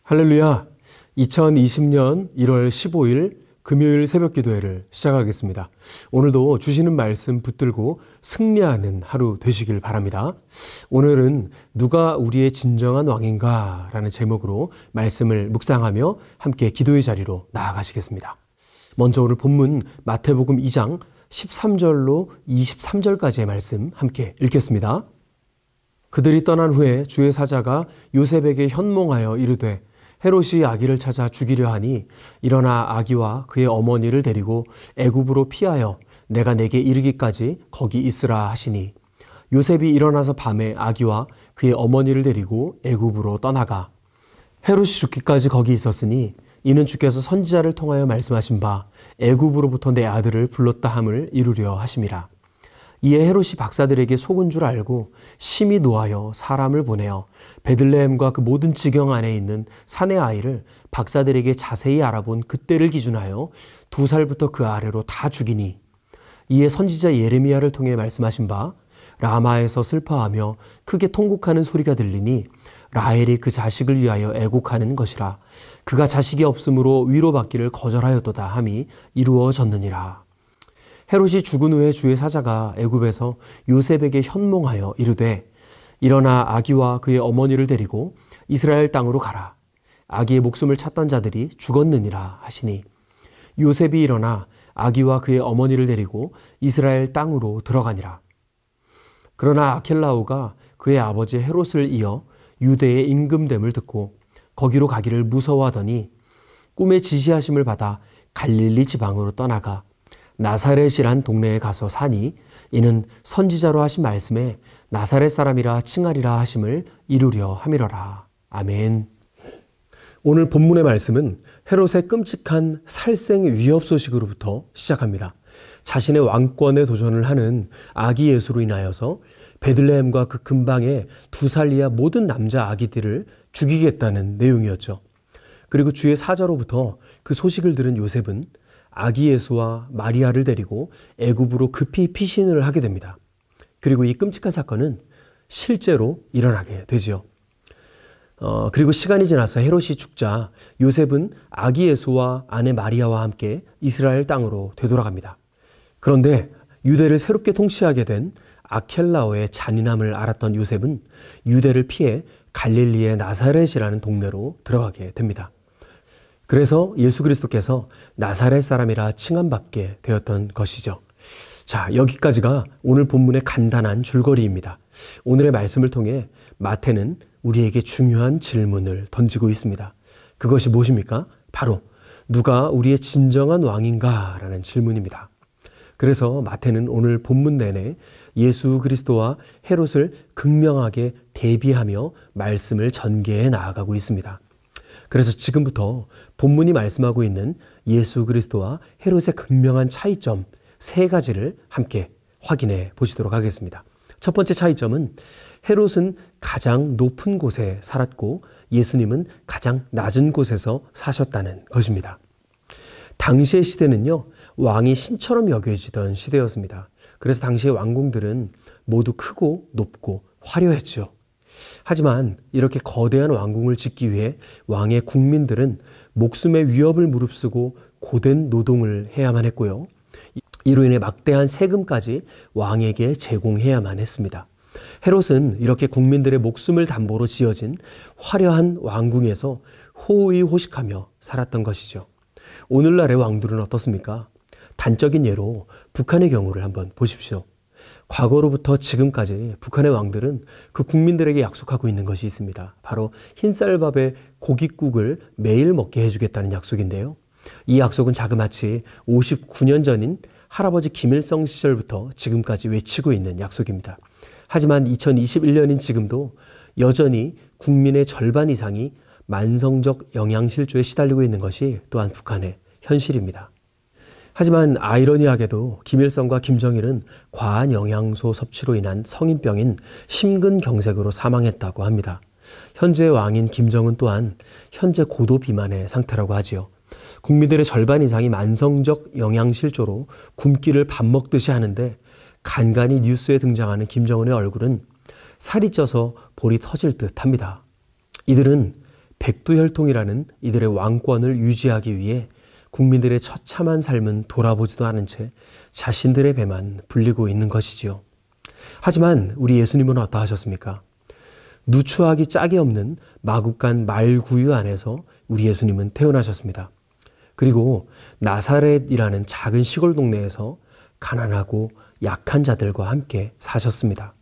할렐루야! 2020년 1월 15일 금요일 새벽 기도회를 시작하겠습니다. 오늘도 주시는 말씀 붙들고 승리하는 하루 되시길 바랍니다. 오늘은 누가 우리의 진정한 왕인가 라는 제목으로 말씀을 묵상하며 함께 기도의 자리로 나아가시겠습니다. 먼저 오늘 본문 마태복음 2장 13절로 23절까지의 말씀 함께 읽겠습니다. 그들이 떠난 후에 주의 사자가 요셉에게 현몽하여 이르되 헤롯이 아기를 찾아 죽이려 하니 일어나 아기와 그의 어머니를 데리고 애굽으로 피하여 내가 내게 이르기까지 거기 있으라 하시니 요셉이 일어나서 밤에 아기와 그의 어머니를 데리고 애굽으로 떠나가 헤롯이 죽기까지 거기 있었으니 이는 주께서 선지자를 통하여 말씀하신 바 애굽으로부터 내 아들을 불렀다 함을 이루려 하심이라. 이에 헤롯이 박사들에게 속은 줄 알고 심히 노하여 사람을 보내어 베들레헴과 그 모든 지경 안에 있는 산의 아이를 박사들에게 자세히 알아본 그때를 기준하여 2살부터 그 아래로 다 죽이니 이에 선지자 예레미야를 통해 말씀하신 바 라마에서 슬퍼하며 크게 통곡하는 소리가 들리니 라헬이 그 자식을 위하여 애곡하는 것이라. 그가 자식이 없으므로 위로받기를 거절하였도다 함이 이루어졌느니라. 헤롯이 죽은 후에 주의 사자가 애굽에서 요셉에게 현몽하여 이르되 일어나 아기와 그의 어머니를 데리고 이스라엘 땅으로 가라. 아기의 목숨을 찾던 자들이 죽었느니라 하시니 요셉이 일어나 아기와 그의 어머니를 데리고 이스라엘 땅으로 들어가니라. 그러나 아켈라오가 그의 아버지 헤롯을 이어 유대의 임금됨을 듣고 거기로 가기를 무서워하더니 꿈에 지시하심을 받아 갈릴리 지방으로 떠나가 나사렛이란 동네에 가서 사니 이는 선지자로 하신 말씀에 나사렛 사람이라 칭하리라 하심을 이루려 함이러라. 아멘. 오늘 본문의 말씀은 헤롯의 끔찍한 살생 위협 소식으로부터 시작합니다. 자신의 왕권에 도전을 하는 아기 예수로 인하여서 베들레헴과 그 근방의 2살 이하 모든 남자 아기들을 죽이겠다는 내용이었죠. 그리고 주의 사자로부터 그 소식을 들은 요셉은 아기 예수와 마리아를 데리고 애굽으로 급히 피신을 하게 됩니다. 그리고 이 끔찍한 사건은 실제로 일어나게 되지요. 그리고 시간이 지나서 헤롯이 죽자 요셉은 아기 예수와 아내 마리아와 함께 이스라엘 땅으로 되돌아갑니다. 그런데 유대를 새롭게 통치하게 된 아켈라오의 잔인함을 알았던 요셉은 유대를 피해 갈릴리의 나사렛이라는 동네로 들어가게 됩니다. 그래서 예수 그리스도께서 나사렛 사람이라 칭함받게 되었던 것이죠. 자, 여기까지가 오늘 본문의 간단한 줄거리입니다. 오늘의 말씀을 통해 마태는 우리에게 중요한 질문을 던지고 있습니다. 그것이 무엇입니까? 바로 누가 우리의 진정한 왕인가? 라는 질문입니다. 그래서 마태는 오늘 본문 내내 예수 그리스도와 헤롯을 극명하게 대비하며 말씀을 전개해 나아가고 있습니다. 그래서 지금부터 본문이 말씀하고 있는 예수 그리스도와 헤롯의 극명한 차이점 3가지를 함께 확인해 보시도록 하겠습니다. 첫 번째 차이점은 헤롯은 가장 높은 곳에 살았고 예수님은 가장 낮은 곳에서 사셨다는 것입니다. 당시의 시대는요, 왕이 신처럼 여겨지던 시대였습니다. 그래서 당시의 왕궁들은 모두 크고 높고 화려했죠. 하지만 이렇게 거대한 왕궁을 짓기 위해 왕의 국민들은 목숨의 위협을 무릅쓰고 고된 노동을 해야만 했고요. 이로 인해 막대한 세금까지 왕에게 제공해야만 했습니다. 헤롯은 이렇게 국민들의 목숨을 담보로 지어진 화려한 왕궁에서 호의호식하며 살았던 것이죠. 오늘날의 왕들은 어떻습니까? 단적인 예로 북한의 경우를 한번 보십시오. 과거로부터 지금까지 북한의 왕들은 그 국민들에게 약속하고 있는 것이 있습니다. 바로 흰쌀밥에 고깃국을 매일 먹게 해주겠다는 약속인데요. 이 약속은 자그마치 59년 전인 할아버지 김일성 시절부터 지금까지 외치고 있는 약속입니다. 하지만 2021년인 지금도 여전히 국민의 절반 이상이 만성적 영양실조에 시달리고 있는 것이 또한 북한의 현실입니다. 하지만 아이러니하게도 김일성과 김정일은 과한 영양소 섭취로 인한 성인병인 심근경색으로 사망했다고 합니다. 현재 왕인 김정은 또한 현재 고도 비만의 상태라고 하지요. 국민들의 절반 이상이 만성적 영양실조로 굶기를 밥 먹듯이 하는데 간간히 뉴스에 등장하는 김정은의 얼굴은 살이 쪄서 볼이 터질 듯 합니다. 이들은 백두혈통이라는 이들의 왕권을 유지하기 위해 국민들의 처참한 삶은 돌아보지도 않은 채 자신들의 배만 불리고 있는 것이지요. 하지만 우리 예수님은 어떠하셨습니까? 누추하기 짝이 없는 마국간 말구유 안에서 우리 예수님은 태어나셨습니다. 그리고 나사렛이라는 작은 시골 동네에서 가난하고 약한 자들과 함께 사셨습니다.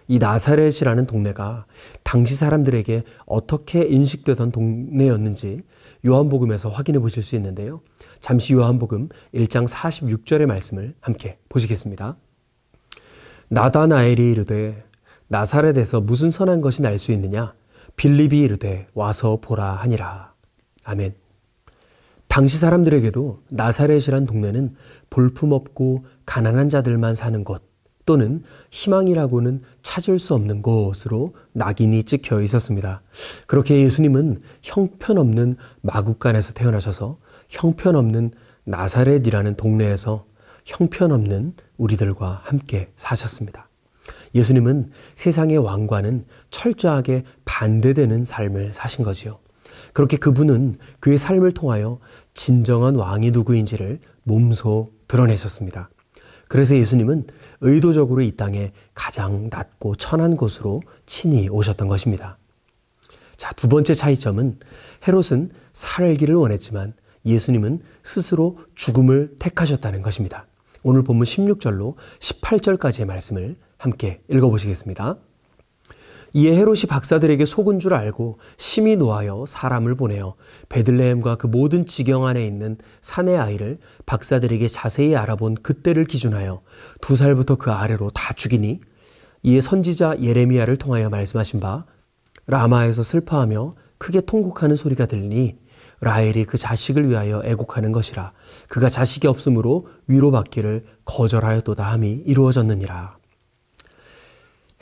이 나사렛이라는 동네가 당시 사람들에게 어떻게 인식되던 동네였는지 요한복음에서 확인해 보실 수 있는데요. 잠시 요한복음 1장 46절의 말씀을 함께 보시겠습니다. 나다나엘이 이르되 나사렛에서 무슨 선한 것이 날 수 있느냐? 빌립이 이르되 와서 보라 하니라. 아멘. 당시 사람들에게도 나사렛이란 동네는 볼품없고 가난한 자들만 사는 곳 또는 희망이라고는 찾을 수 없는 곳으로 낙인이 찍혀 있었습니다. 그렇게 예수님은 형편없는 마국간에서 태어나셔서 형편없는 나사렛이라는 동네에서 형편없는 우리들과 함께 사셨습니다. 예수님은 세상의 왕과는 철저하게 반대되는 삶을 사신 거지요. 그렇게 그분은 그의 삶을 통하여 진정한 왕이 누구인지를 몸소 드러내셨습니다. 그래서 예수님은 의도적으로 이 땅에 가장 낮고 천한 곳으로 친히 오셨던 것입니다. 자, 두 번째 차이점은 헤롯은 살기를 원했지만 예수님은 스스로 죽음을 택하셨다는 것입니다. 오늘 본문 16절로 18절까지의 말씀을 함께 읽어보시겠습니다. 이에 헤롯이 박사들에게 속은 줄 알고 심히 노하여 사람을 보내어 베들레헴과 그 모든 지경 안에 있는 산의 아이를 박사들에게 자세히 알아본 그때를 기준하여 2살부터 그 아래로 다 죽이니, 이에 선지자 예레미야를 통하여 말씀하신 바 라마에서 슬퍼하며 크게 통곡하는 소리가 들리니 라헬이 그 자식을 위하여 애곡하는 것이라. 그가 자식이 없으므로 위로받기를 거절하였도다 함이 이루어졌느니라.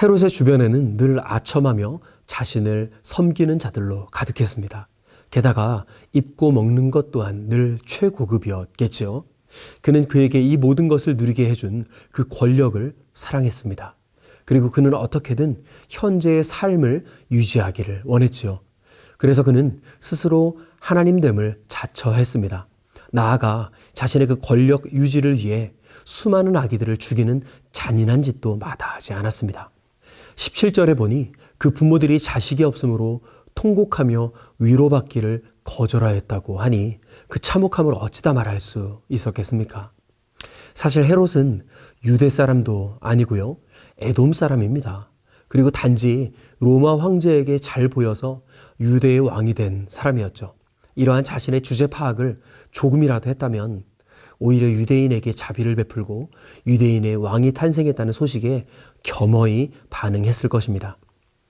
헤롯의 주변에는 늘 아첨하며 자신을 섬기는 자들로 가득했습니다. 게다가 입고 먹는 것 또한 늘 최고급이었겠지요. 그는 그에게 이 모든 것을 누리게 해준 그 권력을 사랑했습니다. 그리고 그는 어떻게든 현재의 삶을 유지하기를 원했지요. 그래서 그는 스스로 하나님됨을 자처했습니다. 나아가 자신의 그 권력 유지를 위해 수많은 아기들을 죽이는 잔인한 짓도 마다하지 않았습니다. 17절에 보니 그 부모들이 자식이 없으므로 통곡하며 위로받기를 거절하였다고 하니 그 참혹함을 어찌다 말할 수 있었겠습니까? 사실 헤롯은 유대 사람도 아니고요, 에돔 사람입니다. 그리고 단지 로마 황제에게 잘 보여서 유대의 왕이 된 사람이었죠. 이러한 자신의 주제 파악을 조금이라도 했다면 오히려 유대인에게 자비를 베풀고 유대인의 왕이 탄생했다는 소식에 겸허히 반응했을 것입니다.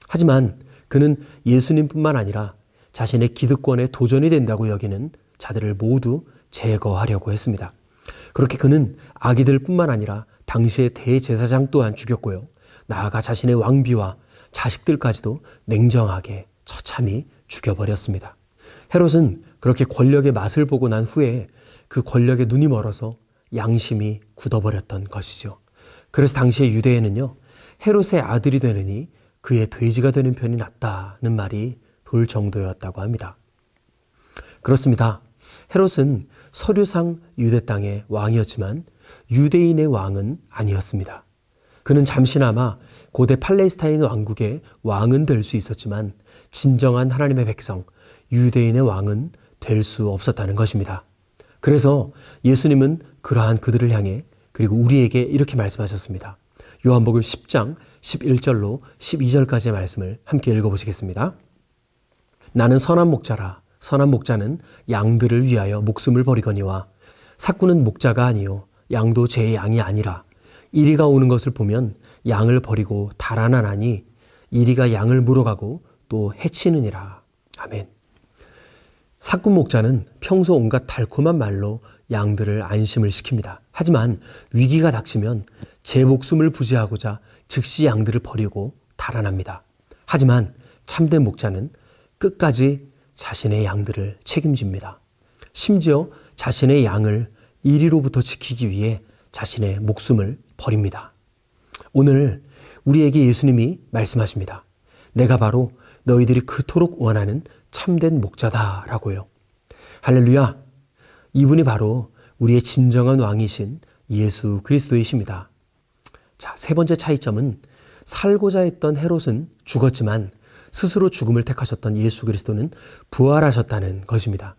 하지만 그는 예수님뿐만 아니라 자신의 기득권에 도전이 된다고 여기는 자들을 모두 제거하려고 했습니다. 그렇게 그는 아기들뿐만 아니라 당시의 대제사장 또한 죽였고요, 나아가 자신의 왕비와 자식들까지도 냉정하게 처참히 죽여버렸습니다. 헤롯은 그렇게 권력의 맛을 보고 난 후에 그 권력에 눈이 멀어서 양심이 굳어버렸던 것이죠. 그래서 당시의 유대에는요, 헤롯의 아들이 되느니 그의 돼지가 되는 편이 낫다는 말이 돌 정도였다고 합니다. 그렇습니다. 헤롯은 서류상 유대 땅의 왕이었지만 유대인의 왕은 아니었습니다. 그는 잠시나마 고대 팔레스타인 왕국의 왕은 될 수 있었지만 진정한 하나님의 백성, 유대인의 왕은 될 수 없었다는 것입니다. 그래서 예수님은 그러한 그들을 향해, 그리고 우리에게 이렇게 말씀하셨습니다. 요한복음 10장 11절로 12절까지의 말씀을 함께 읽어보시겠습니다. 나는 선한 목자라. 선한 목자는 양들을 위하여 목숨을 버리거니와 삭구는 목자가 아니요 양도 제 양이 아니라 이리가 오는 것을 보면 양을 버리고 달아나나니 이리가 양을 물어가고 또 해치느니라. 아멘. 삭구 목자는 평소 온갖 달콤한 말로 양들을 안심을 시킵니다. 하지만 위기가 닥치면 제 목숨을 부지하고자 즉시 양들을 버리고 달아납니다. 하지만 참된 목자는 끝까지 자신의 양들을 책임집니다. 심지어 자신의 양을 이리로부터 지키기 위해 자신의 목숨을 버립니다. 오늘 우리에게 예수님이 말씀하십니다. 내가 바로 너희들이 그토록 원하는 참된 목자다라고요. 할렐루야! 이분이 바로 우리의 진정한 왕이신 예수 그리스도이십니다. 자, 세 번째 차이점은 살고자 했던 헤롯은 죽었지만 스스로 죽음을 택하셨던 예수 그리스도는 부활하셨다는 것입니다.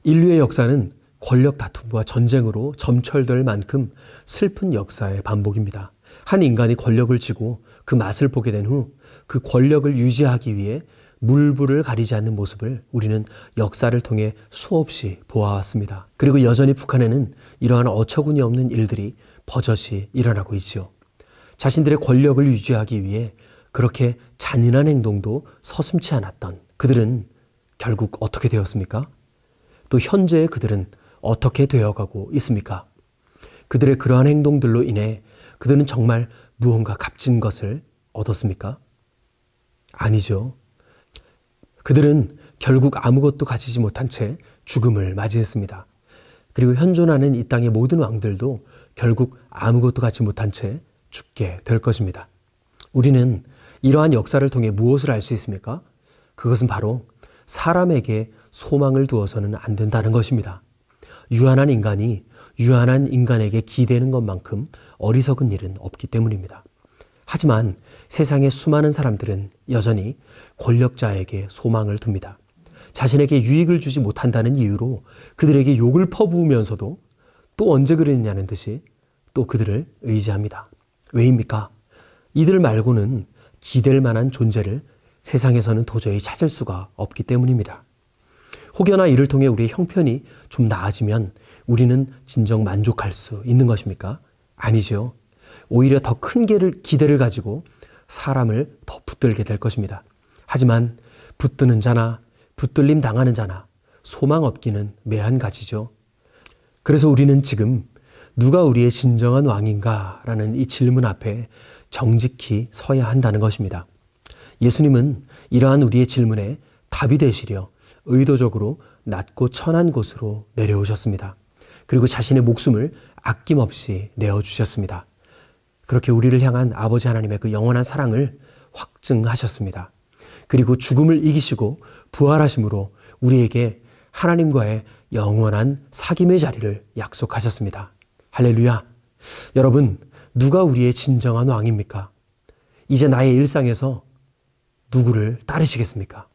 인류의 역사는 권력 다툼과 전쟁으로 점철될 만큼 슬픈 역사의 반복입니다. 한 인간이 권력을 쥐고 그 맛을 보게 된 후 그 권력을 유지하기 위해 물불을 가리지 않는 모습을 우리는 역사를 통해 수없이 보아왔습니다. 그리고 여전히 북한에는 이러한 어처구니 없는 일들이 버젓이 일어나고 있지요. 자신들의 권력을 유지하기 위해 그렇게 잔인한 행동도 서슴지 않았던 그들은 결국 어떻게 되었습니까? 또 현재의 그들은 어떻게 되어가고 있습니까? 그들의 그러한 행동들로 인해 그들은 정말 무언가 값진 것을 얻었습니까? 아니죠. 그들은 결국 아무것도 가지지 못한 채 죽음을 맞이했습니다. 그리고 현존하는 이 땅의 모든 왕들도 결국 아무것도 갖지 못한 채 죽게 될 것입니다. 우리는 이러한 역사를 통해 무엇을 알 수 있습니까? 그것은 바로 사람에게 소망을 두어서는 안 된다는 것입니다. 유한한 인간이 유한한 인간에게 기대는 것만큼 어리석은 일은 없기 때문입니다. 하지만 세상의 수많은 사람들은 여전히 권력자에게 소망을 둡니다. 자신에게 유익을 주지 못한다는 이유로 그들에게 욕을 퍼부으면서도 또 언제 그랬냐는 듯이 또 그들을 의지합니다. 왜입니까? 이들 말고는 기댈 만한 존재를 세상에서는 도저히 찾을 수가 없기 때문입니다. 혹여나 이를 통해 우리의 형편이 좀 나아지면 우리는 진정 만족할 수 있는 것입니까? 아니죠. 오히려 더 큰 기대를 가지고 사람을 더 붙들게 될 것입니다. 하지만 붙드는 자나 붙들림 당하는 자나 소망 없기는 매한가지죠. 그래서 우리는 지금 누가 우리의 진정한 왕인가? 라는 이 질문 앞에 정직히 서야 한다는 것입니다. 예수님은 이러한 우리의 질문에 답이 되시려 의도적으로 낮고 천한 곳으로 내려오셨습니다. 그리고 자신의 목숨을 아낌없이 내어주셨습니다. 그렇게 우리를 향한 아버지 하나님의 그 영원한 사랑을 확증하셨습니다. 그리고 죽음을 이기시고 부활하심으로 우리에게 하나님과의 영원한 사귐의 자리를 약속하셨습니다. 할렐루야! 여러분, 누가 우리의 진정한 왕입니까? 이제 나의 일상에서 누구를 따르시겠습니까?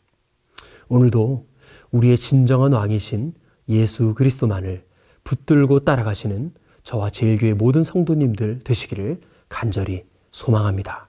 오늘도 우리의 진정한 왕이신 예수 그리스도만을 붙들고 따라가시는 저와 제일교회 모든 성도님들 되시기를 간절히 소망합니다.